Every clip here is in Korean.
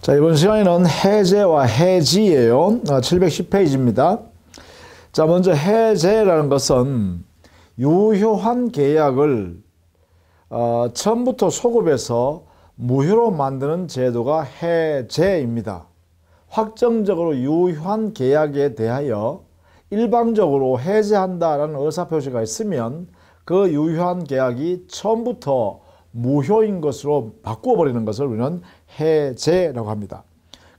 자, 이번 시간에는 해제와 해지예요. 710페이지입니다. 자, 먼저 해제라는 것은 유효한 계약을 처음부터 소급해서 무효로 만드는 제도가 해제입니다. 확정적으로 유효한 계약에 대하여 일방적으로 해제한다라는 의사표시가 있으면 그 유효한 계약이 처음부터 무효인 것으로 바꾸어버리는 것을 우리는 해제라고 합니다.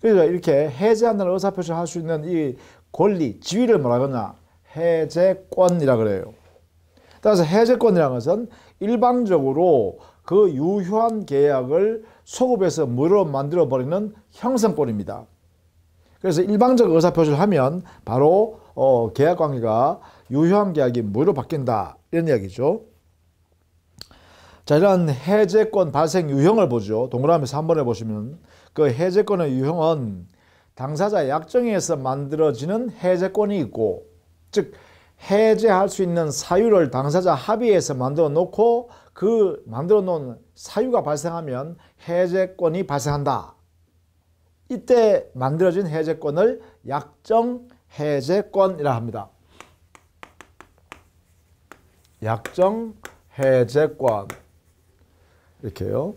그래서 이렇게 해제한다는 의사표시를 할 수 있는 이 권리, 지위를 뭐라 그러냐? 해제권이라고 그래요. 따라서 해제권이라는 것은 일방적으로 그 유효한 계약을 소급해서 무효로 만들어버리는 형성권입니다. 그래서 일방적 의사표시를 하면 바로 계약관계가 유효한 계약이 무효로 바뀐다, 이런 이야기죠. 자, 이런 해제권 발생 유형을 보죠. 동그라미에서 한번 해보시면 그 해제권의 유형은 당사자 약정에서 만들어지는 해제권이 있고, 즉 해제할 수 있는 사유를 당사자 합의해서 만들어 놓고 그 만들어 놓은 사유가 발생하면 해제권이 발생한다. 이때 만들어진 해제권을 약정 해제권이라 합니다. 약정 해제권. 이렇게요.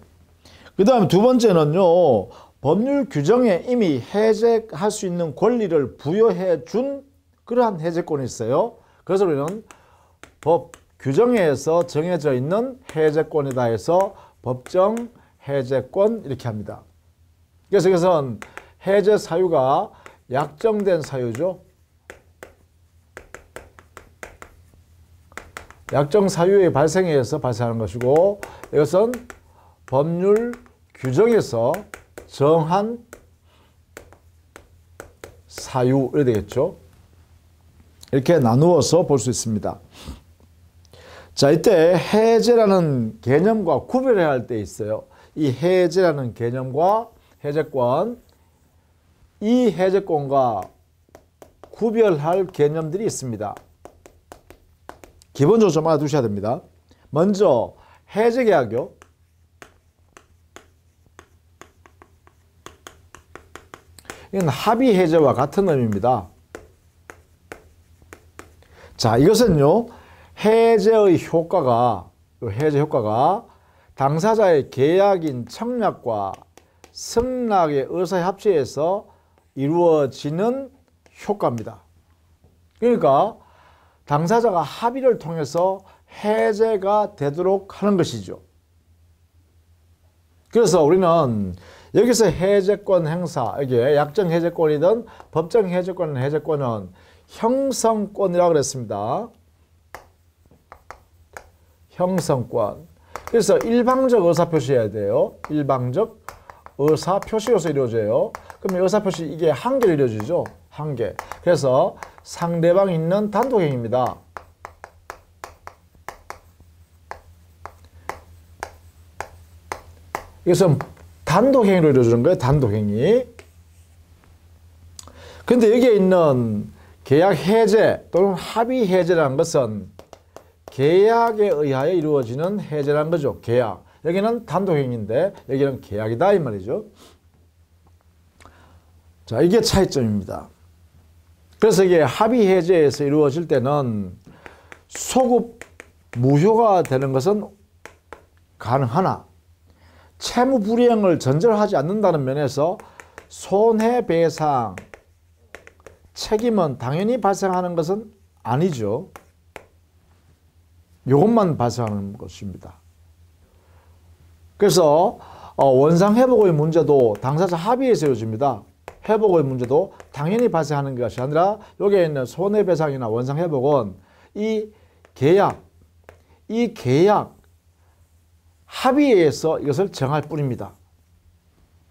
그 다음에 두 번째는요, 법률 규정에 이미 해제할 수 있는 권리를 부여해 준 그러한 해제권이 있어요. 그래서 우리는 법 규정에서 정해져 있는 해제권이다 해서 법정 해제권 이렇게 합니다. 그래서 이것은 해제 사유가 약정된 사유죠. 약정 사유의 발생에 의해서 발생하는 것이고, 이것은 법률 규정에서 정한 사유, 이렇게 되겠죠. 이렇게 나누어서 볼 수 있습니다. 자, 이때 해제라는 개념과 구별해야 할 때 있어요. 이 해제라는 개념과 해제권, 이 해제권과 구별할 개념들이 있습니다. 기본적으로 좀 알아두셔야 됩니다. 먼저 해제계약이요. 이건 합의해제와 같은 의미입니다. 자, 이것은요, 해제의 효과가, 해제 효과가 당사자의 계약인 청약과 승낙의 의사협의에서 이루어지는 효과입니다. 그러니까 당사자가 합의를 통해서 해제가 되도록 하는 것이죠. 그래서 우리는 여기서 해제권 행사, 이게 약정 해제권이든 법정 해제권은 형성권이라고 그랬습니다. 형성권. 그래서 일방적 의사표시해야 돼요. 일방적 의사표시로서 이루어져요. 그럼 의사표시 이게 한 개로 이루어지죠. 한 개. 그래서 상대방이 있는 단독행위입니다. 이것은 단독행위로 이루어지는 거예요. 단독행위. 그런데 여기에 있는 계약 해제 또는 합의 해제라는 것은 계약에 의하여 이루어지는 해제라는 거죠. 계약. 여기는 단독행위인데 여기는 계약이다, 이 말이죠. 자, 이게 차이점입니다. 그래서 이게 합의 해제에서 이루어질 때는 소급 무효가 되는 것은 가능하나 채무 불이행을 전제하지 않는다는 면에서 손해배상 책임은 당연히 발생하는 것은 아니죠. 이것만 발생하는 것입니다. 그래서 원상회복의 문제도 당사자 합의에서 이루어집니다. 회복의 문제도 당연히 발생하는 것이 아니라 여기에 있는 손해배상이나 원상회복은 이 계약 합의에서 이것을 정할 뿐입니다.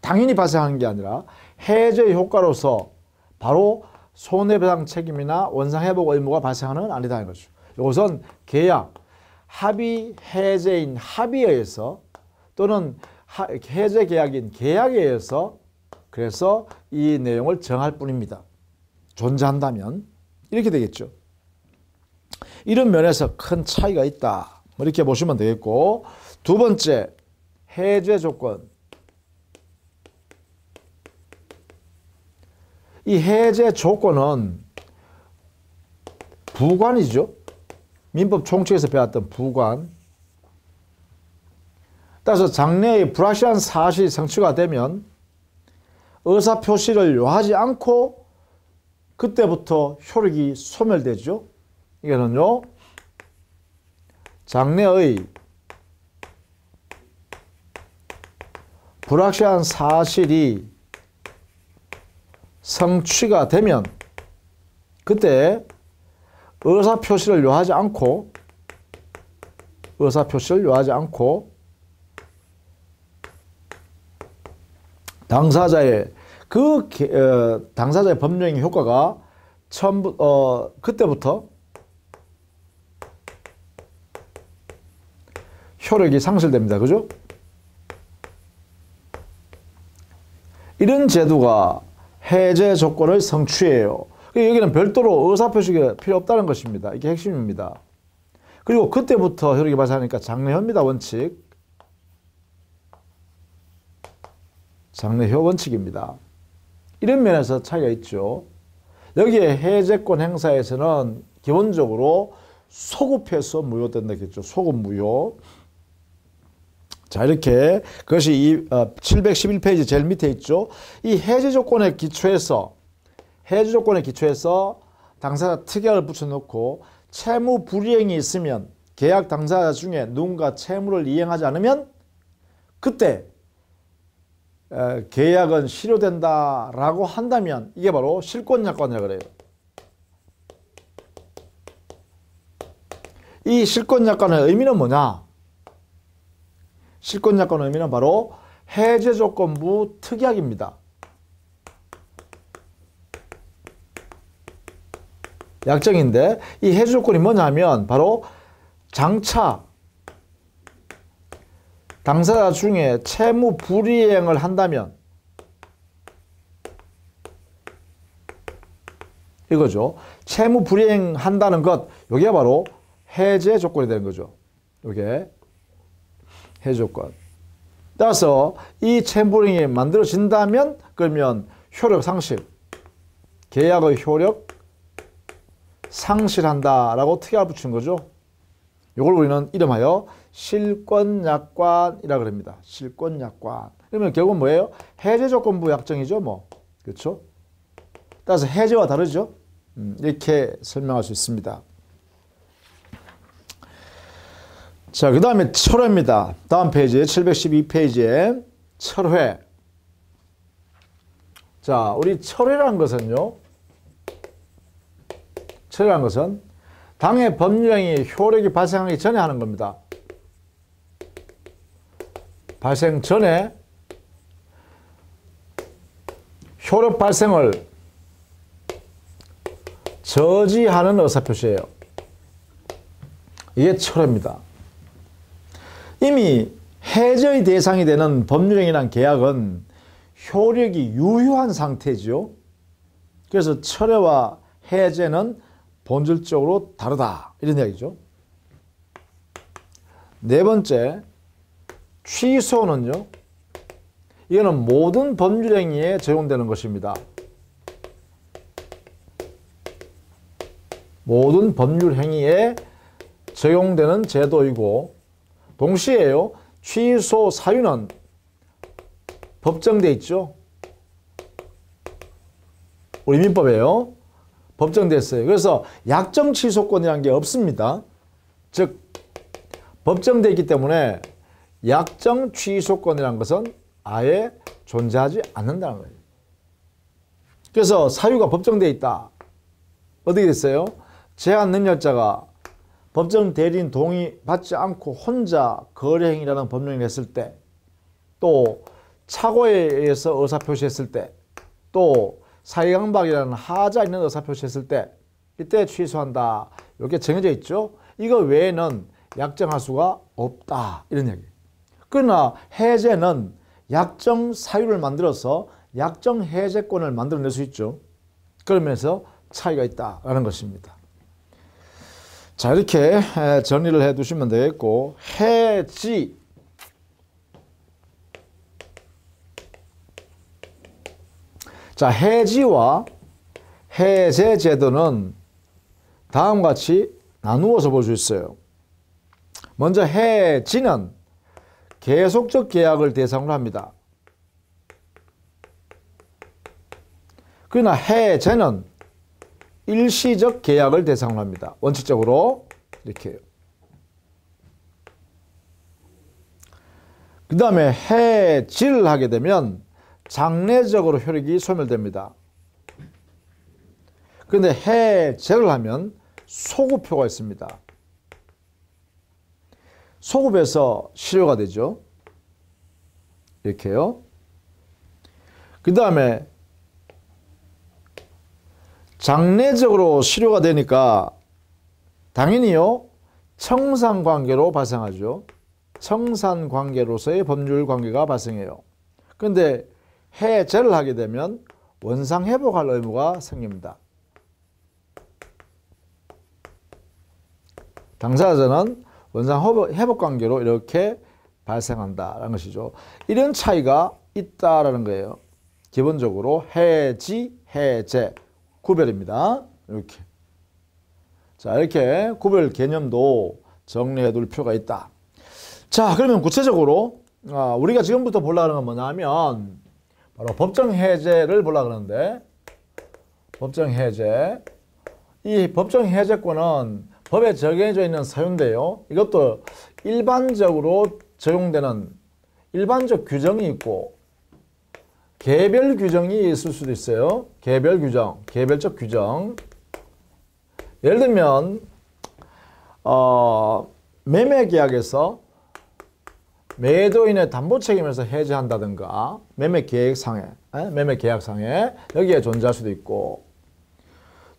당연히 발생하는 게 아니라 해제의 효과로서 바로 손해배상 책임이나 원상회복 의무가 발생하는 건 아니다는 거죠. 이것은 계약, 합의 해제인 합의에 의해서 또는 해제 계약인 계약에 의해서 그래서 이 내용을 정할 뿐입니다. 존재한다면 이렇게 되겠죠. 이런 면에서 큰 차이가 있다, 이렇게 보시면 되겠고, 두 번째 해제 조건. 이 해제 조건은 부관이죠. 민법 총칙에서 배웠던 부관. 따라서 장래의 불확실한 사실이 성취가 되면 의사표시를 요하지 않고 그때부터 효력이 소멸되죠. 이거는요, 장래의 불확실한 사실이 성취가 되면 그때 의사표시를 요하지 않고 당사자의 당사자의 법령의 효과가 그때부터 효력이 상실됩니다. 그죠? 이런 제도가 해제 조건의 성취예요. 여기는 별도로 의사표시가 필요 없다는 것입니다. 이게 핵심입니다. 그리고 그때부터 효력이 발생하니까 장래효입니다. 원칙. 장래효 원칙입니다. 이런 면에서 차이가 있죠. 여기에 해제권 행사에서는 기본적으로 소급해서 무효된다 했죠. 소급무효. 자, 이렇게 그것이 711페이지 제일 밑에 있죠. 이 해제 조건에 기초해서 당사자 특약을 붙여놓고 채무 불이행이 있으면 계약 당사자 중에 누군가 채무를 이행하지 않으면 그때 계약은 실효된다라고 한다면 이게 바로 실권약관이라고 그래요. 이 실권약관의 의미는 뭐냐? 실권약관의 의미는 바로 해제조건부 특약입니다. 약정인데 이 해제조건이 뭐냐면 바로 장차 당사자 중에 채무 불이행을 한다면 이거죠. 채무 불이행한다는 것, 이게 바로 해제 조건이 되는 거죠. 이게 해제 조건. 따라서 이 채무 불이행이 만들어진다면 그러면 효력 상실, 계약의 효력 상실한다라고 특약을 붙인 거죠. 이걸 우리는 이름하여 실권약관이라고 합니다. 실권약관. 그러면 결국은 뭐예요? 해제조건부 약정이죠. 그렇죠? 따라서 해제와 다르죠. 이렇게 설명할 수 있습니다. 자, 그 다음에 철회입니다. 다음 페이지 712페이지에 철회. 자, 우리 철회라는 것은요. 철회라는 것은 당해 법령이 효력이 발생하기 전에 하는 겁니다. 발생 전에 효력 발생을 저지하는 의사표시예요. 이게 철회입니다. 이미 해제의 대상이 되는 법률행위란 계약은 효력이 유효한 상태죠. 그래서 철회와 해제는 본질적으로 다르다. 이런 이야기죠. 네 번째, 취소는요. 이거는 모든 법률행위에 적용되는 것입니다. 모든 법률행위에 적용되는 제도이고 동시에요. 취소 사유는 법정돼 있죠. 우리 민법에요. 법정됐어요. 그래서 약정 취소권이라는 게 없습니다. 즉 법정돼 있기 때문에 약정 취소권이라는 것은 아예 존재하지 않는다는 거예요. 그래서 사유가 법정돼 있다. 어떻게 됐어요? 제한 능력자가 법정 대리인 동의 받지 않고 혼자 거래행위라는 법령을 했을 때, 또 착오에 의해서 의사표시했을 때, 또 사기강박이라는 하자 있는 의사표시했을 때 이때 취소한다. 이렇게 정해져 있죠. 이거 외에는 약정할 수가 없다. 이런 얘기. 그러나 해제는 약정 사유를 만들어서 약정 해제권을 만들어낼 수 있죠. 그러면서 차이가 있다라는 것입니다. 자, 이렇게 정리를 해 두시면 되겠고, 해지. 자, 해지와 해제 제도는 다음과 같이 나누어서 볼 수 있어요. 먼저 해지는 계속적 계약을 대상으로 합니다. 그러나 해제는 일시적 계약을 대상으로 합니다. 원칙적으로 이렇게 해요. 그 다음에 해지를 하게 되면 장래적으로 효력이 소멸됩니다. 그런데 해제를 하면 소급표가 있습니다. 소급해서 실효가 되죠. 이렇게요. 그 다음에 장래적으로 실효가 되니까 당연히요, 청산관계로 발생하죠. 청산관계로서의 법률관계가 발생해요. 그런데 해제를 하게 되면 원상회복할 의무가 생깁니다. 당사자는 원상회복관계로 이렇게 발생한다라는 것이죠. 이런 차이가 있다라는 거예요. 기본적으로 해지, 해제 구별입니다. 이렇게. 자, 이렇게 구별 개념도 정리해 둘 필요가 있다. 자, 그러면 구체적으로 우리가 지금부터 보려고 하는 건 뭐냐면 바로 법정 해제를 보려고 하는데, 법정 해제. 이 법정 해제권은 법에 정해져 있는 사유인데요. 이것도 일반적으로 적용되는 일반적 규정이 있고 개별 규정이 있을 수도 있어요. 개별 규정, 개별적 규정. 예를 들면 매매 계약에서 매도인의 담보 책임에서 해제한다든가 매매 계획상에, 매매 계약상에 여기에 존재할 수도 있고,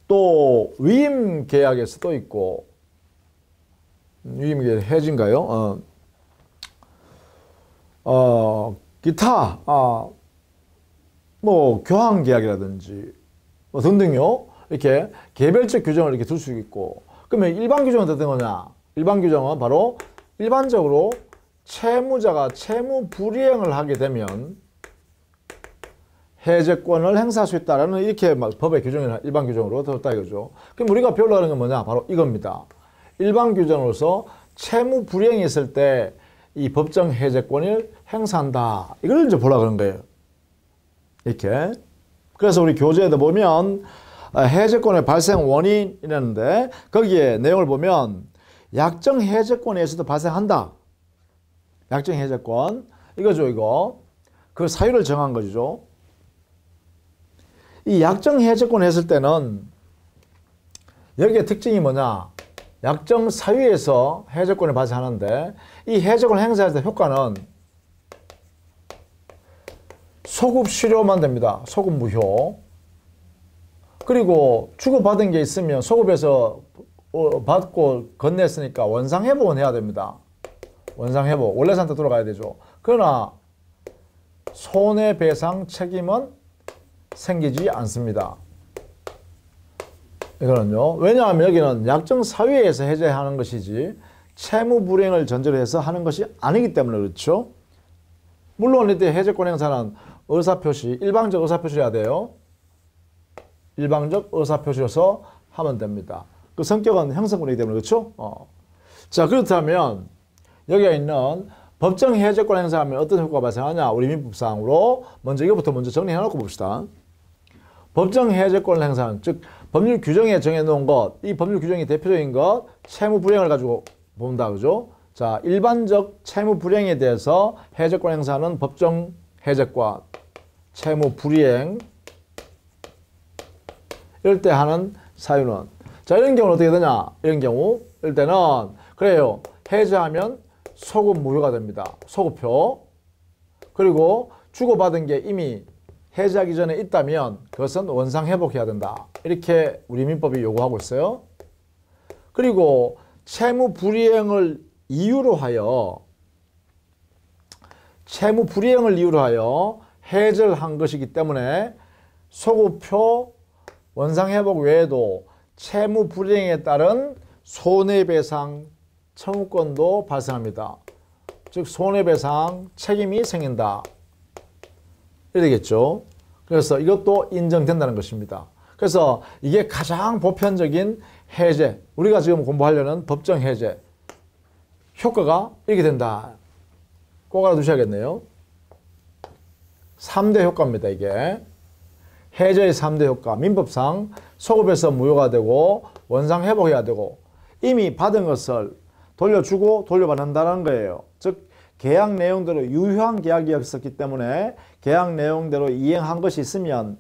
또 위임 계약에서도 있고, 위임 계약 해지인가요? 기타 뭐 교환 계약이라든지 뭐 등등요. 이렇게 개별적 규정을 이렇게 둘 수 있고, 그러면 일반 규정은 어떤 거냐? 일반 규정은 바로 일반적으로 채무자가 채무 불이행을 하게 되면 해제권을 행사할 수 있다라는 이렇게 법의 규정이나 일반 규정으로 뒀다 이거죠. 그럼 우리가 배우려고 하는 건 뭐냐? 바로 이겁니다. 일반 규정으로서 채무 불이행이 있을 때 이 법정 해제권을 행사한다. 이걸 이제 보려고 하는 거예요. 이렇게. 그래서 우리 교재에도 보면 해제권의 발생 원인이라는데 거기에 내용을 보면 약정 해제권에서도 발생한다. 약정 해제권. 이거죠, 이거. 그 사유를 정한 거죠. 이 약정 해제권 했을 때는 여기에 특징이 뭐냐? 약정 사유에서 해제권이 발생하는데 이 해제권을 행사할 때 효과는 소급 실효만 됩니다. 소급 무효. 그리고 주고받은 게 있으면 소급해서 받고 건넸으니까 원상회복은 해야 됩니다. 원상회복. 원래 상태 돌아가야 되죠. 그러나 손해배상 책임은 생기지 않습니다. 이거는요. 왜냐하면 여기는 약정 사유에서 해제하는 것이지 채무 불이행을 전제로 해서 하는 것이 아니기 때문에 그렇죠. 물론 이때 해제권 행사는 의사표시, 일방적 의사표시를 해야 돼요. 일방적 의사표시로서 하면 됩니다. 그 성격은 형성권이기 때문에 그렇죠. 자, 그렇다면 여기에 있는 법정 해제권 행사하면 어떤 효과가 발생하냐? 우리 민법상으로 먼저 이것부터 먼저 정리해 놓고 봅시다. 법정 해제권을 행사하는, 즉 법률 규정에 정해놓은 것, 이 법률 규정이 대표적인 것, 채무 불이행을 가지고 본다, 그죠? 자, 일반적 채무 불이행에 대해서 해제권 행사하는 법정 해제권, 채무 불이행, 이럴 때 하는 사유는, 자, 이런 경우는 어떻게 되냐? 이런 경우, 이럴 때는, 그래요. 해제하면 소급 무효가 됩니다. 소급표. 그리고 주고받은 게 이미 해제하기 전에 있다면 그것은 원상 회복해야 된다. 이렇게 우리 민법이 요구하고 있어요. 그리고 채무 불이행을 이유로 하여 해제를 한 것이기 때문에 소급표 원상 회복 외에도 채무 불이행에 따른 손해배상 청구권도 발생합니다. 즉 손해배상 책임이 생긴다. 이러겠죠. 그래서 이것도 인정된다는 것입니다. 그래서 이게 가장 보편적인 해제, 우리가 지금 공부하려는 법정 해제 효과가 이렇게 된다. 꼭 알아두셔야겠네요. 3대 효과입니다. 이게 해제의 3대 효과. 민법상 소급해서 무효가 되고 원상 회복해야 되고 이미 받은 것을 돌려주고 돌려받는다는 거예요. 즉 계약 내용대로 유효한 계약이었기 때문에 계약 내용대로 이행한 것이 있으면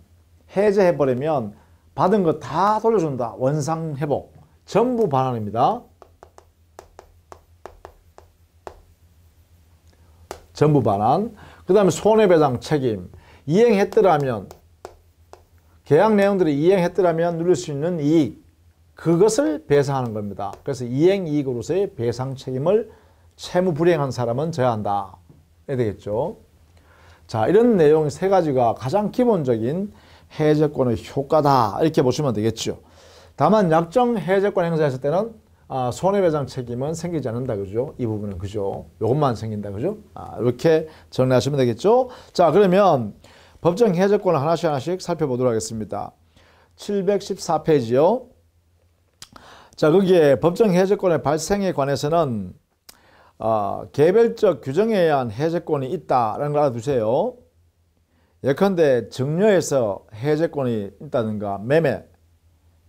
해제해버리면 받은 거 다 돌려준다. 원상 회복. 전부 반환입니다. 전부 반환. 그 다음에 손해배상 책임. 이행했더라면 계약 내용들이 이행했더라면 누릴 수 있는 이익. 그것을 배상하는 겁니다. 그래서 이행이익으로서의 배상 책임을 채무 불이행한 사람은 져야 한다. 해야 되겠죠. 자, 이런 내용 세 가지가 가장 기본적인 해제권의 효과다. 이렇게 보시면 되겠죠. 다만 약정 해제권 행사했을 때는 손해배상 책임은 생기지 않는다. 그죠? 이 부분은 그죠? 요것만 생긴다. 그죠? 이렇게 정리하시면 되겠죠. 자, 그러면 법정 해제권을 하나씩 살펴보도록 하겠습니다. 714페이지요. 자, 거기에 법정 해제권의 발생에 관해서는 개별적 규정에 의한 해제권이 있다라는 걸 알아두세요. 예컨대 증여에서 해제권이 있다든가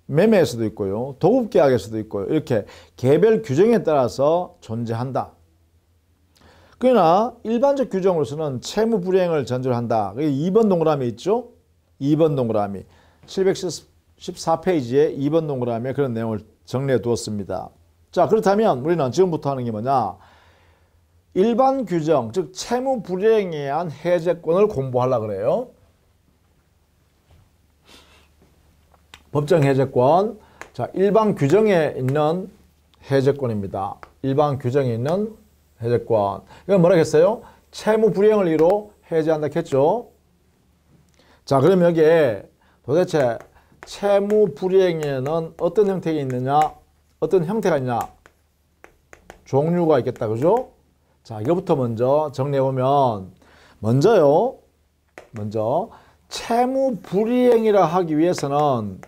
매매에서도 있고요. 도급계약에서도 있고요. 이렇게 개별 규정에 따라서 존재한다. 그러나 일반적 규정으로서는 채무 불이행을 전제로 한다. 2번 동그라미 있죠? 2번 동그라미. 714페이지에 2번 동그라미에 그런 내용을 정리해 두었습니다. 자, 그렇다면 우리는 지금부터 하는 게 뭐냐? 일반 규정, 즉 채무 불이행에 의한 해제권을 공부하려고 그래요. 법정 해제권. 자, 일반 규정에 있는 해제권입니다. 일반 규정에 있는 해제권. 이건 뭐라 했어요? 채무 불이행을 이유로 해제한다 했죠. 자, 그럼 여기에 도대체 채무 불이행에는 어떤 형태가 있느냐? 어떤 형태가 있냐? 종류가 있겠다. 그죠? 자, 이거부터 먼저 정리해보면 먼저 채무 불이행이라 하기 위해서는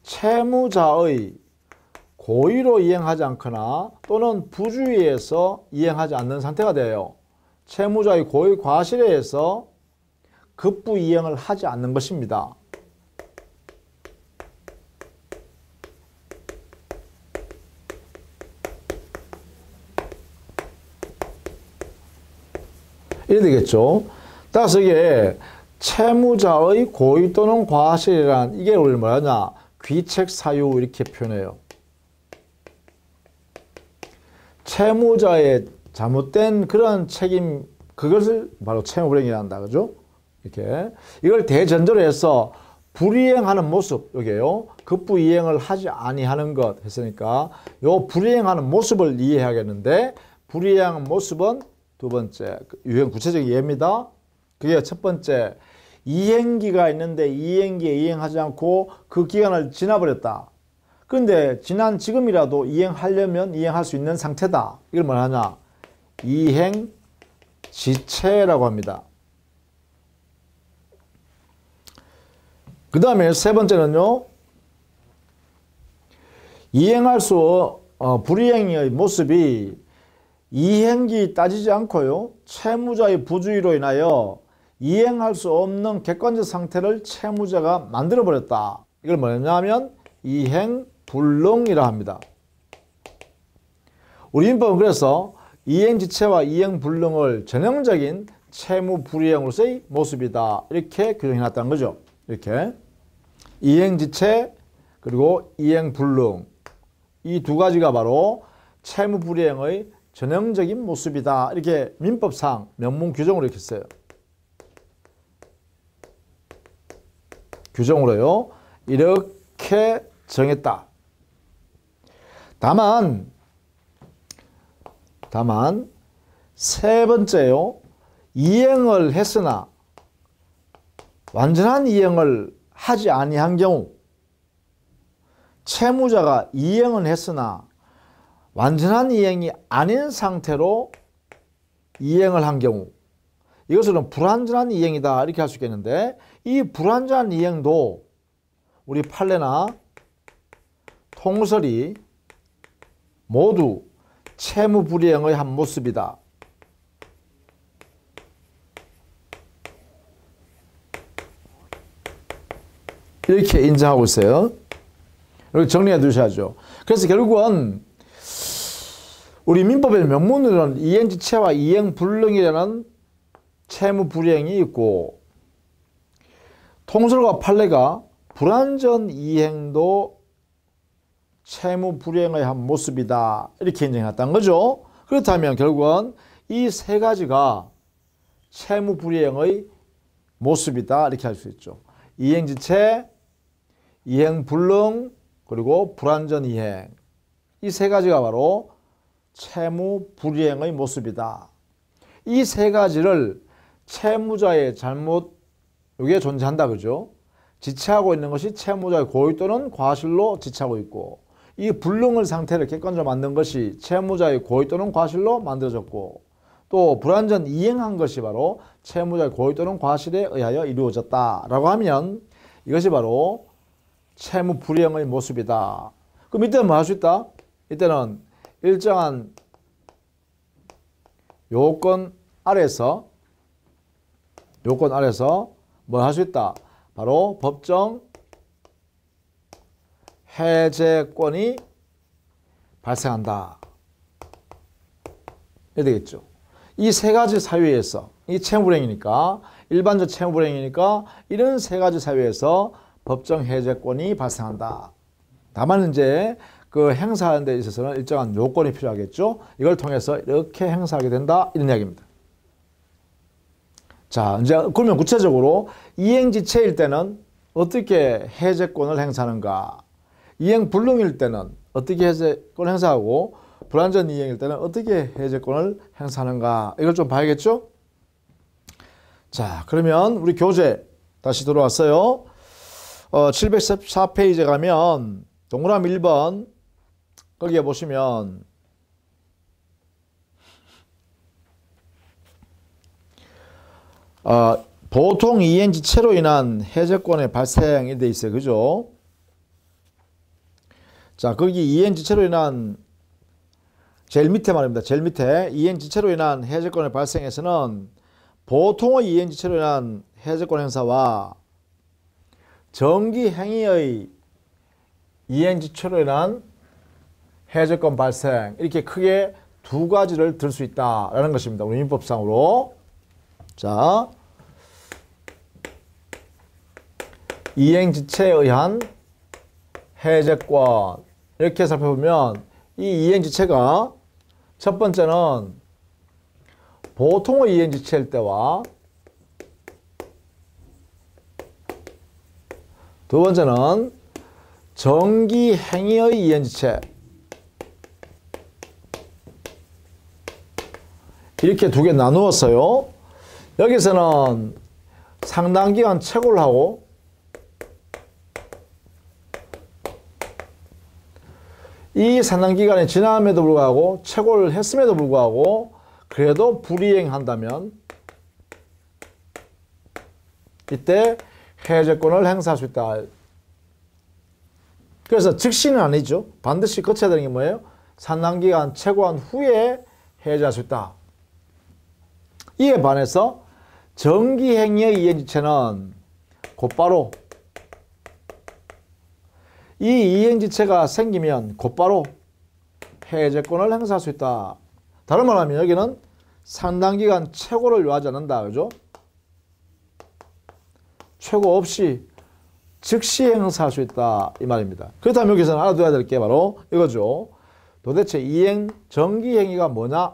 채무자의 고의로 이행하지 않거나 또는 부주의해서 이행하지 않는 상태가 돼요. 채무자의 고의 과실에 의해서 급부 이행을 하지 않는 것입니다. 이래 되겠죠. 따라서 이게 채무자의 고의 또는 과실이란 이게 우리 뭐냐? 귀책 사유 이렇게 표현해요. 채무자의 잘못된 그런 책임, 그것을 바로 채무불이행이라 한다. 그죠? 이렇게. 이걸 대전제로 해서 불이행하는 모습, 여기에요. 급부 이행을 하지 아니하는 것 했으니까 요 불이행하는 모습을 이해해야겠는데, 불이행하는 모습은 두 번째, 유형 구체적인 예입니다. 그게 첫 번째, 이행기가 있는데 이행기에 이행하지 않고 그 기간을 지나버렸다. 그런데 지난 지금이라도 이행하려면 이행할 수 있는 상태다. 이걸 뭐라 하냐? 이행지체라고 합니다. 그 다음에 세 번째는요. 이행할 수 불이행의 모습이 이행기 따지지 않고요. 채무자의 부주의로 인하여 이행할 수 없는 객관적 상태를 채무자가 만들어버렸다. 이걸 뭐냐 하면 이행불능이라 합니다. 우리 민법은 그래서 이행지체와 이행불능을 전형적인 채무불이행으로서의 모습이다. 이렇게 규정해놨다는 거죠. 이렇게 이행지체 그리고 이행불능, 이 두 가지가 바로 채무불이행의 전형적인 모습이다. 이렇게 민법상 명문 규정으로 이렇게 써요. 규정으로요. 이렇게 정했다. 다만 세 번째요. 이행을 했으나 완전한 이행을 하지 아니한 경우, 채무자가 이행은 했으나 완전한 이행이 아닌 상태로 이행을 한 경우, 이것은 불완전한 이행이다 이렇게 할 수 있겠는데, 이 불완전한 이행도 우리 판례나 통설이 모두 채무 불이행의 한 모습이다. 이렇게 인정하고 있어요. 이렇게 정리해 두셔야죠. 그래서 결국은 우리 민법의 명문으로는 이행지체와 이행불능이라는 채무 불이행이 있고, 통설과 판례가 불완전 이행도 채무 불이행의 한 모습이다. 이렇게 인정했다는 거죠. 그렇다면 결국은 이 세 가지가 채무 불이행의 모습이다. 이렇게 할 수 있죠. 이행지체, 이행불능, 그리고 불완전 이행. 이 세 가지가 바로 채무 불이행의 모습이다. 이 세 가지를 채무자의 잘못, 이게 존재한다. 그죠? 지체하고 있는 것이 채무자의 고의 또는 과실로 지체하고 있고, 이 불능의 상태를 객관적으로 만든 것이 채무자의 고의 또는 과실로 만들어졌고, 또 불완전 이행한 것이 바로 채무자의 고의 또는 과실에 의하여 이루어졌다라고 하면 이것이 바로 채무 불이행의 모습이다. 그럼 이때는 뭐 할 수 있다? 이때는 일정한 요건 아래서 뭘 할 수 있다? 바로 법정 해제권이 발생한다. 이렇게 되겠죠. 이 세 가지 사유에서, 이 채무불이행이니까, 일반적 채무불이행이니까 이런 세 가지 사유에서 법정 해제권이 발생한다. 다만 이제 그 행사하는 데 있어서는 일정한 요건이 필요하겠죠. 이걸 통해서 이렇게 행사하게 된다. 이런 이야기입니다. 자, 이제 그러면 구체적으로 이행지체일 때는 어떻게 해제권을 행사하는가? 이행불능일 때는 어떻게 해제권을 행사하고, 불완전 이행일 때는 어떻게 해제권을 행사하는가? 이걸 좀 봐야겠죠? 자, 그러면 우리 교재 다시 돌아왔어요. 714페이지에 가면 동그라미 1번 거기에 보시면 보통 이행지체로 인한 해제권의 발생이 돼 있어요. 그죠? 자, 거기 이행지체로 인한 제일 밑에 말입니다. 제일 밑에 이행지체로 인한 해제권의 발생에서는 보통의 이행지체로 인한 해제권 행사와 정기행위의 이행지체로 인한 해제권 발생, 이렇게 크게 두 가지를 들 수 있다라는 것입니다. 우리 민법상으로. 자, 이행지체에 의한 해제권, 이렇게 살펴보면 이 이행지체가 첫 번째는 보통의 이행지체일 때와 두 번째는 정기행위의 이행지체, 이렇게 두 개 나누었어요. 여기서는 상당 기간 채굴을 하고, 이 상당 기간이 지남에도 불구하고 채굴을 했음에도 불구하고 그래도 불이행한다면 이때 해제권을 행사할 수 있다. 그래서 즉시는 아니죠. 반드시 거쳐야 되는 게 뭐예요? 상당 기간 채굴한 후에 해제할 수 있다. 이에 반해서 정기행위의 이행지체는 곧바로 이 이행지체가 생기면 곧바로 해제권을 행사할 수 있다. 다른 말로 하면 여기는 상당 기간 최고를 요하지 않는다. 그죠? 최고 없이 즉시 행사할 수 있다. 이 말입니다. 그렇다면 여기서는 알아둬야 될 게 바로 이거죠. 도대체 정기행위가 뭐냐?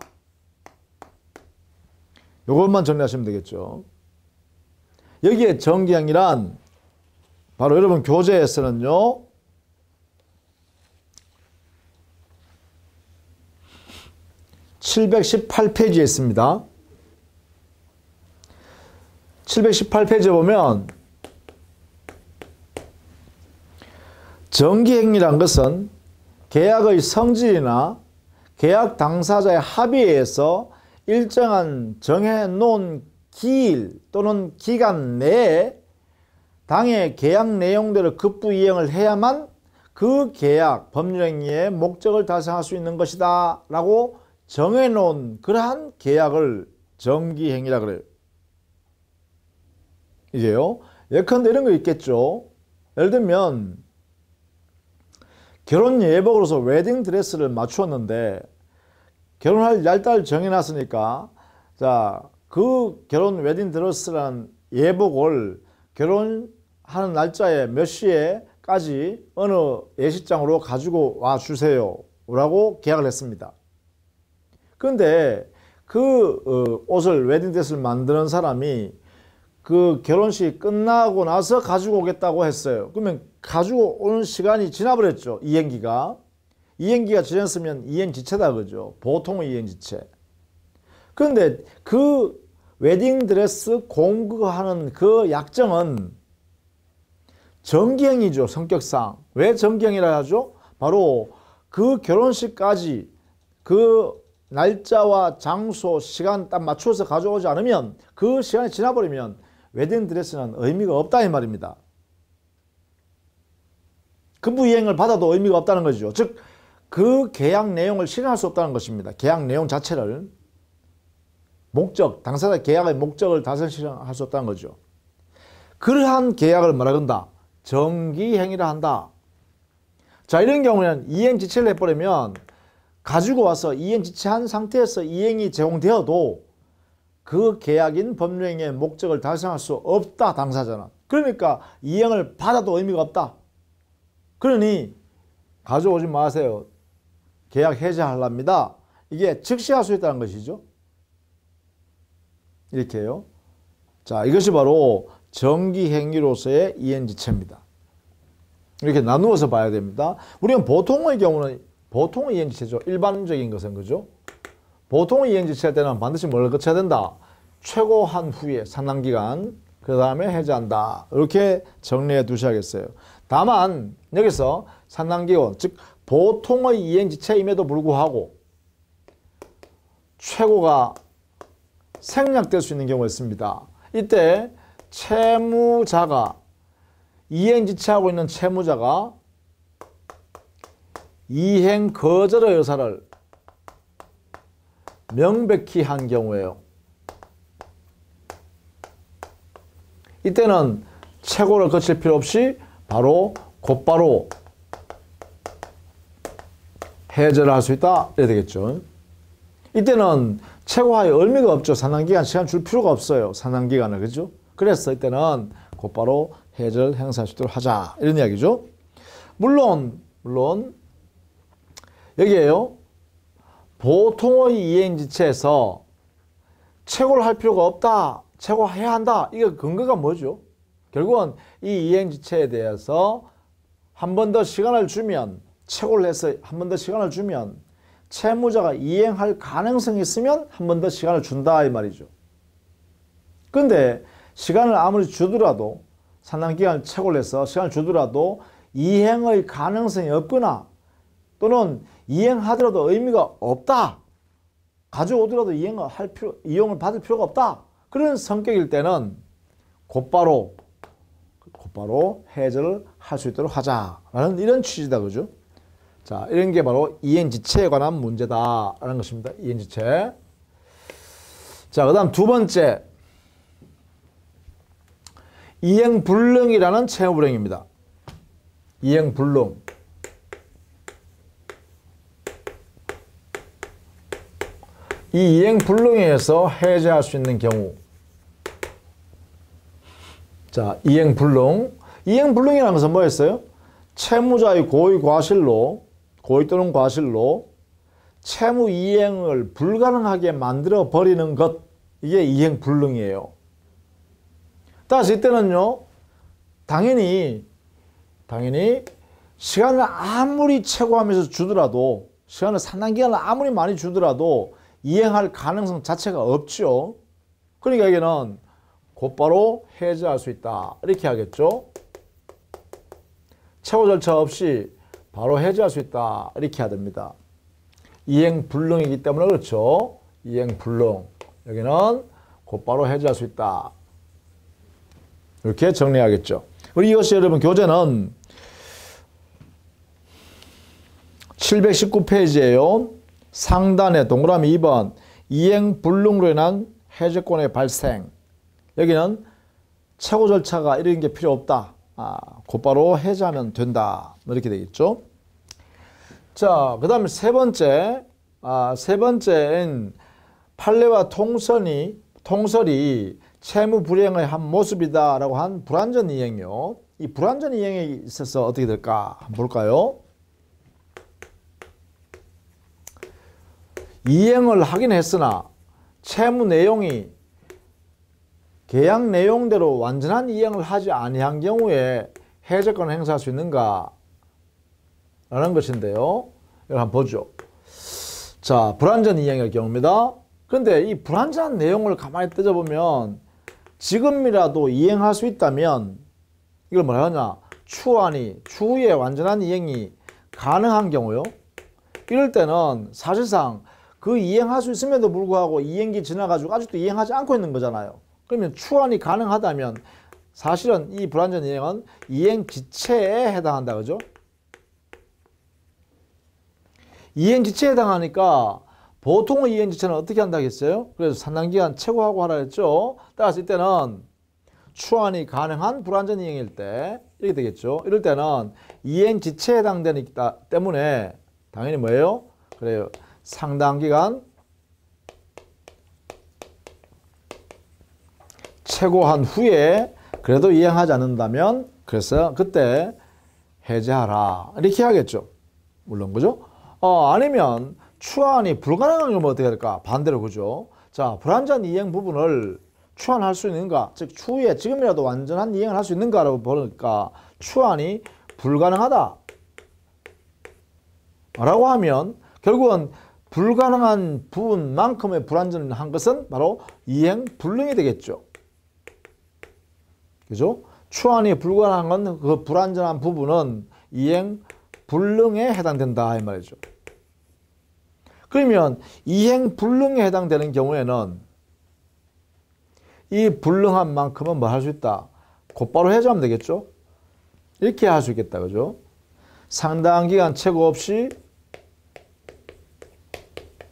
이것만 정리하시면 되겠죠. 여기에 정기행위란 바로 여러분 교재에서는요, 718페이지에 있습니다. 718페이지에 보면 정기행위란 것은 계약의 성질이나 계약 당사자의 합의에 의해서 일정한 정해놓은 기일 또는 기간 내에 당의 계약 내용대로 급부 이행을 해야만 그 계약 법률행위의 목적을 달성할 수 있는 것이다 라고 정해놓은 그러한 계약을 정기행위라 그래요. 이게요. 예컨대 이런 거 있겠죠. 예를 들면 결혼 예복으로서 웨딩 드레스를 맞추었는데 결혼할 날짜를 정해놨으니까 자, 그 결혼 웨딩 드레스라는 예복을 결혼하는 날짜에 몇 시에까지 어느 예식장으로 가지고 와 주세요 라고 계약을 했습니다. 그런데 그 옷을 웨딩 드레스를 만드는 사람이 그 결혼식이 끝나고 나서 가지고 오겠다고 했어요. 그러면 가지고 오는 시간이 지나버렸죠. 이행기가. 이행기가 지났으면 이행지체다 그죠. 보통의 이행지체. 그런데 그 웨딩드레스 공급하는 그 약정은 정기행위죠. 성격상. 왜 정기행위라 하죠? 바로 그 결혼식까지 그 날짜와 장소, 시간 딱 맞춰서 가져오지 않으면 그 시간이 지나버리면 웨딩드레스는 의미가 없다 이 말입니다. 급부이행을 받아도 의미가 없다는 거죠. 즉 그 계약 내용을 실현할 수 없다는 것입니다. 계약 내용 자체를. 목적, 당사자 계약의 목적을 달성 실현할 수 없다는 거죠. 그러한 계약을 뭐라 그런다? 정기행위라 한다. 자, 이런 경우에는 이행지체를 해버리면 가지고 와서 이행지체한 상태에서 이행이 제공되어도 그 계약인 법률행위의 목적을 달성할 수 없다, 당사자는. 그러니까 이행을 받아도 의미가 없다. 그러니 가져오지 마세요. 계약 해제하랍니다. 이게 즉시 할 수 있다는 것이죠. 이렇게요. 자, 이것이 바로 정기행위로서의 이행지체입니다. 이렇게 나누어서 봐야 됩니다. 우리는 보통의 경우는 보통의 이행지체죠. 일반적인 것은 그죠? 보통의 이행지체 할 때는 반드시 뭘 거쳐야 된다? 최고한 후에 상당기간 그 다음에 해제한다. 이렇게 정리해 두셔야겠어요. 다만 여기서 상당기간 즉 보통의 이행지체임에도 불구하고 최고가 생략될 수 있는 경우가 있습니다. 이때 채무자가 이행지체하고 있는 채무자가 이행 거절의 의사를 명백히 한 경우에요. 이때는 최고를 거칠 필요 없이 곧바로 해제를 할 수 있다 이래야 되겠죠. 이때는 최고하에 의미가 없죠. 상당기간 시간 줄 필요가 없어요. 상당기간을 그죠? 그래서 이때는 곧바로 해제를 행사할 수 있도록 하자 이런 이야기죠. 물론 여기에요. 보통의 이행지체에서 최고를 할 필요가 없다. 최고해야 한다. 이거 근거가 뭐죠? 결국은 이 이행지체에 대해서 한 번 더 시간을 주면 최고를 해서 한 번 더 시간을 주면 채무자가 이행할 가능성이 있으면 한 번 더 시간을 준다 이 말이죠. 근데 시간을 아무리 주더라도 상당기간을 최고를 해서 시간을 주더라도 이행의 가능성이 없거나 또는 이행하더라도 의미가 없다. 가져오더라도 이용을 받을 필요가 없다. 그런 성격일 때는 곧바로 해제를 할 수 있도록 하자라는 이런 취지다. 그죠? 자, 이런 게 바로 이행지체에 관한 문제다라는 것입니다. 이행지체. 자, 그 다음 두 번째. 이행불능이라는 채무불행입니다. 이행불능. 이 이행불능에 의해서 해제할 수 있는 경우. 자, 이행불능. 이행불능이라는 것은 뭐였어요? 채무자의 고의 또는 과실로 채무 이행을 불가능하게 만들어 버리는 것. 이게 이행불능이에요. 따라서 이때는요, 당연히 시간을 아무리 최고하면서 주더라도 시간을 상당기간을 아무리 많이 주더라도 이행할 가능성 자체가 없죠. 그러니까 여기는 곧바로 해제할 수 있다. 이렇게 하겠죠. 최고 절차 없이 바로 해제할 수 있다. 이렇게 해야 됩니다. 이행불능이기 때문에 그렇죠. 이행불능. 여기는 곧바로 해제할 수 있다. 이렇게 정리하겠죠. 우리 이것이 여러분 교재는 719페이지에요. 상단에 동그라미 2번 이행 불능으로 인한 해제권의 발생. 여기는 최고 절차가 이런 게 필요 없다. 곧바로 해제하면 된다. 이렇게 되겠죠. 자, 그 다음에 세 번째는 판례와 통설이 채무 불이행의 한 모습이다라고 한 불완전 이행이요. 이 불완전 이행에 있어서 어떻게 될까 한번 볼까요? 이행을 하긴 했으나 채무 내용이 계약 내용대로 완전한 이행을 하지 아니한 경우에 해제권을 행사할 수 있는가? 라는 것인데요. 이걸 한번 보죠. 자, 불완전 이행의 경우입니다. 그런데 이 불완전한 내용을 가만히 따져보면 지금이라도 이행할 수 있다면 이걸 뭐라 하냐? 추후에 완전한 이행이 가능한 경우요. 이럴 때는 사실상 그 이행할 수 있음에도 불구하고 이행기 지나가지고 아직도 이행하지 않고 있는 거잖아요. 그러면 추환이 가능하다면 사실은 이 불완전 이행은 이행 지체에 해당한다. 그죠? 이행 지체에 해당하니까 보통의 이행 지체는 어떻게 한다 했어요? 그래서 산당기간 최고하고 하라 했죠. 따라서 이때는 추환이 가능한 불완전 이행일 때 이렇게 되겠죠. 이럴 때는 이행 지체에 해당되기 때문에 당연히 뭐예요? 그래요. 상당기간 최고한 후에 그래도 이행하지 않는다면 그래서 그때 해제하라 이렇게 하겠죠. 물론 그죠? 아니면 추환이 불가능한 경우는 어떻게 할까? 반대로 그죠? 자, 불완전 이행 부분을 추환할 수 있는가? 즉 추후에 지금이라도 완전한 이행을 할 수 있는가라고 보니까 추환이 불가능하다 라고 하면 결국은 불가능한 부분만큼의 불완전한 것은 바로 이행 불능이 되겠죠. 그죠? 추환이 불가능한 건 그 불완전한 부분은 이행 불능에 해당된다 이 말이죠. 그러면 이행 불능에 해당되는 경우에는 이 불능한 만큼은 뭐 할 수 있다? 곧바로 해제하면 되겠죠? 이렇게 할 수 있겠다. 그죠? 상당한 기간 최고 없이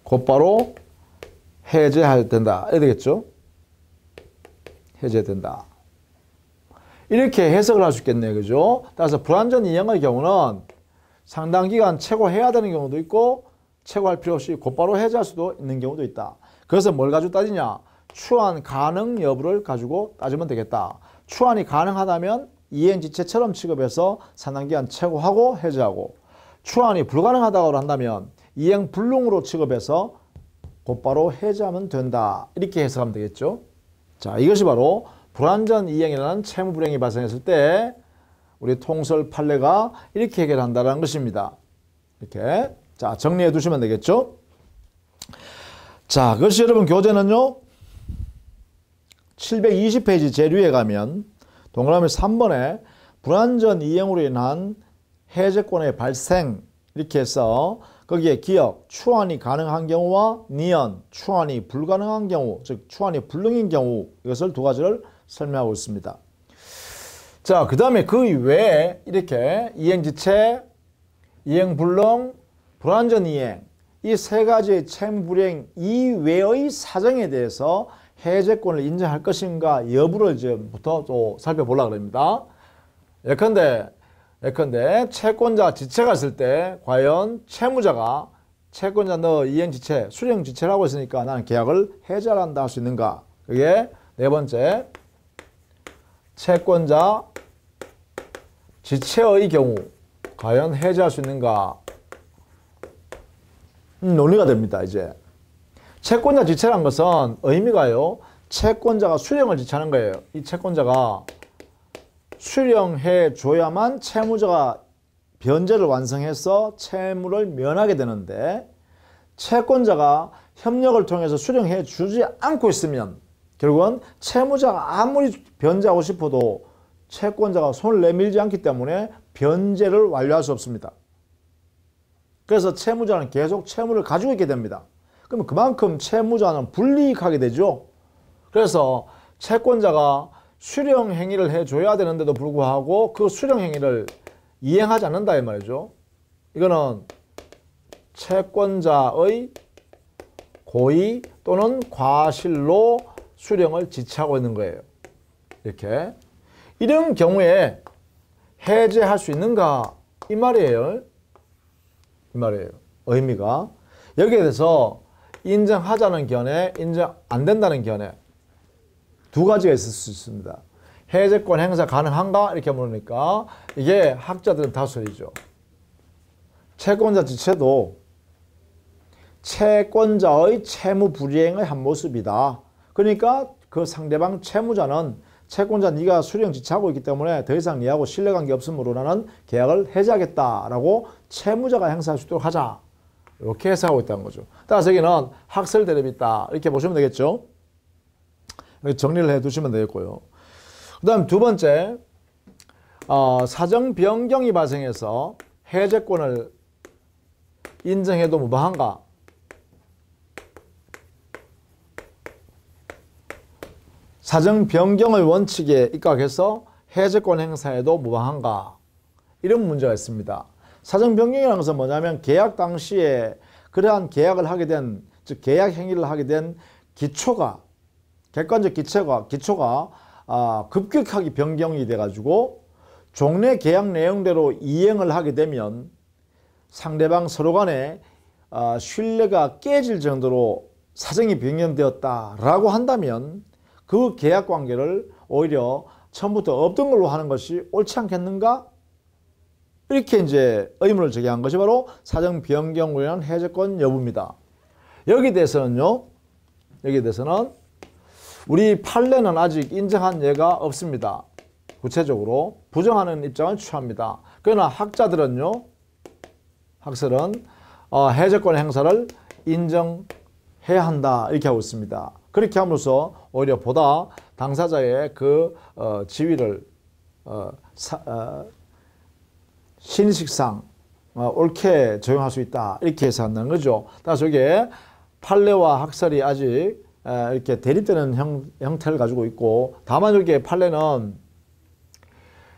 곧바로 해제할 된다. 이렇게 되겠죠? 해제된다. 이렇게 해석을 할 수 있겠네요. 그죠? 따라서 불완전 이행의 경우는 상당 기간 최고해야 되는 경우도 있고 최고할 필요 없이 곧바로 해제할 수도 있는 경우도 있다. 그래서 뭘 가지고 따지냐? 추환 가능 여부를 가지고 따지면 되겠다. 추환이 가능하다면 이행지체처럼 취급해서 상당 기간 최고하고 해제하고, 추환이 불가능하다고 한다면 이행 불능으로 취급해서 곧바로 해제하면 된다. 이렇게 해석하면 되겠죠. 자, 이것이 바로 불완전 이행이라는 채무 불이행이 발생했을 때 우리 통설 판례가 이렇게 해결한다는 것입니다. 이렇게. 자, 정리해 두시면 되겠죠. 자, 그것이 여러분 교재는요. 720페이지 제류에 가면 동그라미 3번에 불완전 이행으로 인한 해제권의 발생 이렇게 해서 거기에 기억, 추환이 가능한 경우와 니은, 추환이 불가능한 경우, 즉 추환이 불능인 경우, 이것을 두 가지를 설명하고 있습니다. 자, 그 다음에 그 외에 이렇게 이행지체, 이행불능, 불완전 이행, 이 세 가지의 채무불이행 이외의 사정에 대해서 해제권을 인정할 것인가 여부를 이제부터 또 살펴보려고 합니다. 예컨대 채권자 지체가 있을 때 과연 채무자가 채권자 너 이행지체, 수령지체라고 했으니까 나는 계약을 해제한다 할 수 있는가? 그게 네 번째, 채권자 지체의 경우 과연 해제할 수 있는가? 논의가 됩니다. 이제 채권자 지체란 것은 의미가요, 채권자가 수령을 지체하는 거예요. 이 채권자가 수령해 줘야만 채무자가 변제를 완성해서 채무를 면하게 되는데, 채권자가 협력을 통해서 수령해 주지 않고 있으면 결국은 채무자가 아무리 변제하고 싶어도 채권자가 손을 내밀지 않기 때문에 변제를 완료할 수 없습니다. 그래서 채무자는 계속 채무를 가지고 있게 됩니다. 그러면 그만큼 채무자는 불이익하게 되죠. 그래서 채권자가 수령 행위를 해줘야 되는데도 불구하고 그 수령 행위를 이행하지 않는다 이 말이죠. 이거는 채권자의 고의 또는 과실로 수령을 지체하고 있는 거예요. 이렇게. 이런 경우에 해제할 수 있는가 이 말이에요. 이 말이에요. 의미가. 여기에 대해서 인정하자는 견해, 인정 안 된다는 견해 두 가지가 있을 수 있습니다. 해제권 행사 가능한가? 이렇게 물으니까 이게 학자들은 다수이죠. 채권자 지체도 채권자의 채무 불이행의 한 모습이다. 그러니까 그 상대방 채무자는 채권자 네가 수령 지체하고 있기 때문에 더 이상 네하고 신뢰관계 없으므로 나는 계약을 해제하겠다라고 채무자가 행사할 수 있도록 하자. 이렇게 해석하고 있다는 거죠. 따라서 여기는 학설 대립이 있다. 이렇게 보시면 되겠죠. 정리를 해 두시면 되겠고요. 그 다음 두 번째, 사정 변경이 발생해서 해제권을 인정해도 무방한가? 사정 변경의 원칙에 입각해서 해제권 행사에도 무방한가? 이런 문제가 있습니다. 사정 변경이라는 것은 뭐냐면 계약 당시에 그러한 계약을 하게 된, 즉 계약 행위를 하게 된 기초가, 객관적 기초가 급격하게 변경이 돼가지고 종래 계약 내용대로 이행을 하게 되면 상대방 서로 간에 신뢰가 깨질 정도로 사정이 변경되었다라고 한다면 그 계약 관계를 오히려 처음부터 없던 걸로 하는 것이 옳지 않겠는가? 이렇게 이제 의문을 제기한 것이 바로 사정 변경으로 인한 해제권 여부입니다. 여기에 대해서는 우리 판례는 아직 인정한 예가 없습니다. 구체적으로 부정하는 입장을 취합니다. 그러나 학설은 해제권 행사를 인정해야 한다 이렇게 하고 있습니다. 그렇게 함으로써 오히려 보다 당사자의 그 지위를 신의식상 옳게 적용할 수 있다 이렇게 해서 한다는 거죠. 따라서 이게 판례와 학설이 아직 이렇게 대립되는 형태를 가지고 있고, 다만 여기에 판례는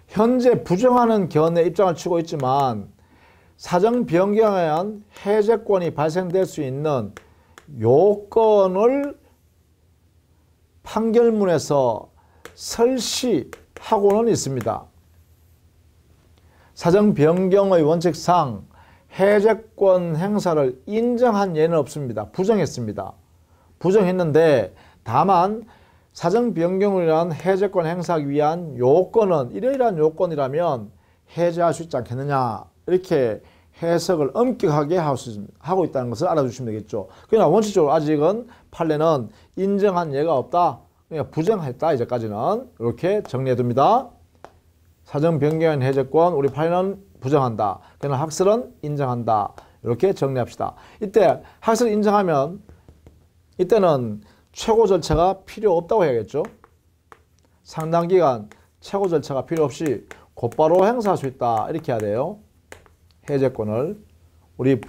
현재 부정하는 견해 입장을 치고 있지만 사정 변경에 의한 해제권이 발생될 수 있는 요건을 판결문에서 설시하고는 있습니다. 사정 변경의 원칙상 해제권 행사를 인정한 예는 없습니다. 부정했습니다. 부정했는데 다만 사정 변경을 위한 해제권 행사하기 위한 요건은 이러이러한 요건이라면 해제할 수 있지 않겠느냐 이렇게 해석을 엄격하게 하고 있다는 것을 알아주시면 되겠죠. 그러나 원칙적으로 아직은 판례는 인정한 예가 없다. 그러니까 부정했다. 이제까지는 이렇게 정리해 둡니다. 사정 변경한 해제권 우리 판례는 부정한다. 그러나 학설은 인정한다. 이렇게 정리합시다. 이때 학설을 인정하면 이때는 최고 절차가 필요 없다고 해야겠죠. 상당 기간 최고 절차가 필요 없이 곧바로 행사할 수 있다. 이렇게 해야 돼요. 해제권을 우리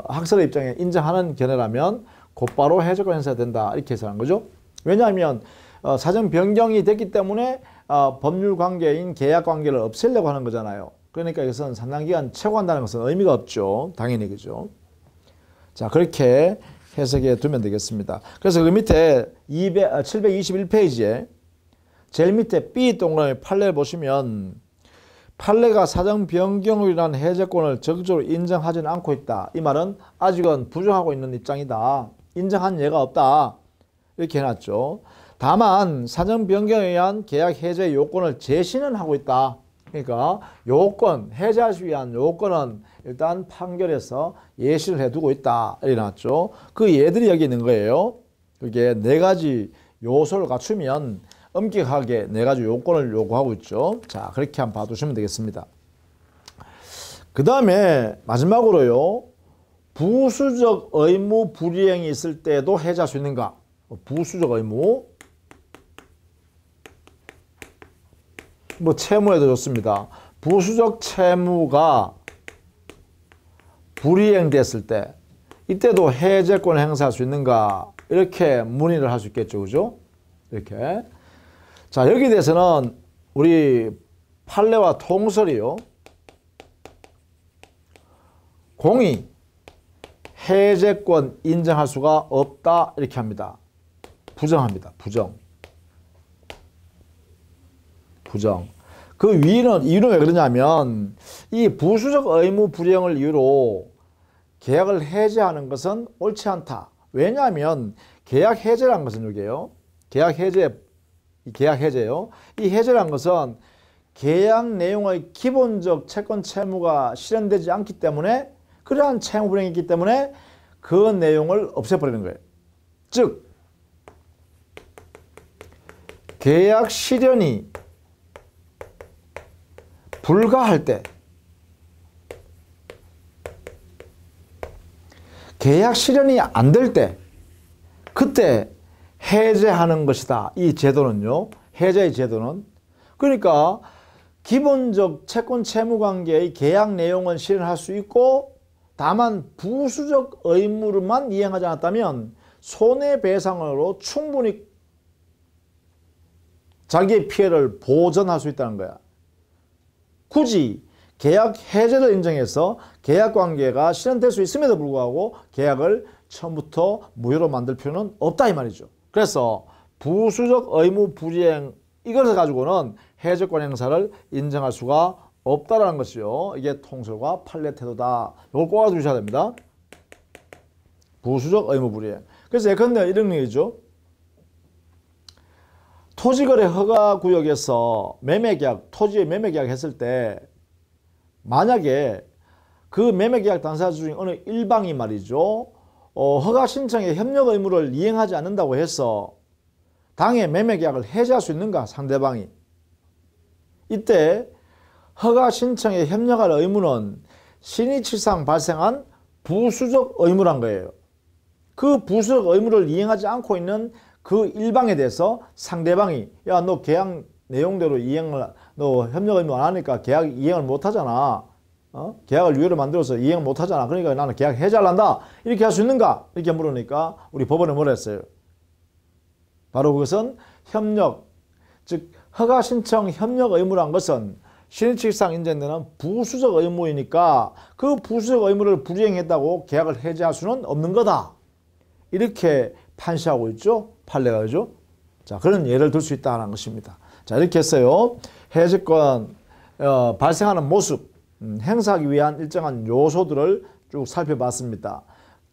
학설의 입장에 인정하는 견해라면 곧바로 해제권 행사가 된다. 이렇게 해석하는 거죠. 왜냐하면 사정 변경이 됐기 때문에 법률 관계인 계약 관계를 없애려고 하는 거잖아요. 그러니까 이것은 상당 기간 최고한다는 것은 의미가 없죠. 당연히 그죠. 자, 그렇게 해석해 두면 되겠습니다. 그래서 그 밑에 721페이지에 제일 밑에 B 동그라미 판례를 보시면 판례가 사정 변경으로 인한 해제권을 적극적으로 인정하지는 않고 있다. 이 말은 아직은 부정하고 있는 입장이다. 인정한 예가 없다. 이렇게 해놨죠. 다만 사정 변경에 의한 계약 해제 요건을 제시는 하고 있다. 그러니까 요건, 해제하기 위한 요건은 일단 판결에서 예시를 해두고 있다. 이렇게 나왔죠. 그 예들이 여기 있는 거예요. 그게 네 가지 요소를 갖추면 엄격하게 네 가지 요건을 요구하고 있죠. 자, 그렇게 한번 봐두시면 되겠습니다. 그 다음에 마지막으로요. 부수적 의무 불이행이 있을 때도 해제할 수 있는가? 부수적 의무. 채무에도 좋습니다. 부수적 채무가 불이행됐을 때 이때도 해제권 행사할 수 있는가? 이렇게 문의를 할 수 있겠죠. 그죠? 이렇게. 자, 여기에 대해서는 우리 판례와 통설이요. 공이 해제권 인정할 수가 없다 이렇게 합니다. 부정합니다. 부정. 그 이유는 왜 그러냐면 이 부수적 의무 불이행을 이유로 계약을 해제하는 것은 옳지 않다. 왜냐하면 계약 해제란 것은 여기에요. 계약 해제요. 이 해제란 것은 계약 내용의 기본적 채권 채무가 실현되지 않기 때문에 그러한 채무 불이행이 있기 때문에 그 내용을 없애버리는 거예요. 즉 계약 실현이 불가할 때, 계약 실현이 안 될 때, 그때 해제하는 것이다. 이 제도는요. 해제의 제도는. 그러니까 기본적 채권 채무 관계의 계약 내용은 실현할 수 있고 다만 부수적 의무를만 이행하지 않았다면 손해배상으로 충분히 자기의 피해를 보전할 수 있다는 거야. 굳이 계약 해제를 인정해서 계약 관계가 실현될 수 있음에도 불구하고 계약을 처음부터 무효로 만들 필요는 없다 이 말이죠. 그래서 부수적 의무 불이행 이것을 가지고는 해제권 행사를 인정할 수가 없다라는 것이요. 이게 통설과 판례 태도다. 이걸 꼭 알아두셔야 됩니다. 부수적 의무 불이행. 그래서 예컨대 이런 얘기죠. 토지거래 허가구역에서 매매계약, 토지의 매매계약 했을 때 만약에 그 매매계약 당사자 중에 어느 일방이 말이죠. 허가 신청에 협력 의무를 이행하지 않는다고 해서 당해 매매계약을 해지할 수 있는가? 상대방이. 이때 허가 신청에 협력할 의무는 신의치상 발생한 부수적 의무란 거예요. 그 부수적 의무를 이행하지 않고 있는 그 일방에 대해서 상대방이 야, 너 계약 내용대로 너 협력 의무 안 하니까 계약 이행을 못 하잖아. 계약을 유예로 만들어서 이행 못 하잖아. 그러니까 나는 계약 해지할란다. 이렇게 할 수 있는가? 이렇게 물으니까 우리 법원에 뭐라 했어요? 바로 그것은 협력, 즉 허가 신청 협력 의무란 것은 신의치상 인정되는 부수적 의무이니까 그 부수적 의무를 불이행했다고 계약을 해지할 수는 없는 거다. 이렇게 판시하고 있죠. 판례가 그죠? 자, 그런 예를 들 수 있다는 것입니다. 자, 이렇게 했어요. 해제권 발생하는 모습, 행사하기 위한 일정한 요소들을 쭉 살펴봤습니다.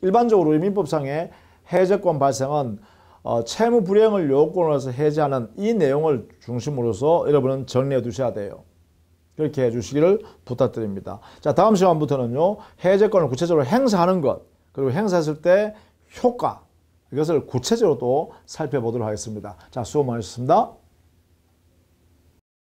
일반적으로 민법상의 해제권 발생은 채무 불이행을 요건으로 해서 해제하는 이 내용을 중심으로서 여러분은 정리해 두셔야 돼요. 그렇게 해주시기를 부탁드립니다. 자, 다음 시간부터는요. 해제권을 구체적으로 행사하는 것, 그리고 행사했을 때 효과, 이것을 구체적으로 또 살펴보도록 하겠습니다. 자, 수고 많으셨습니다.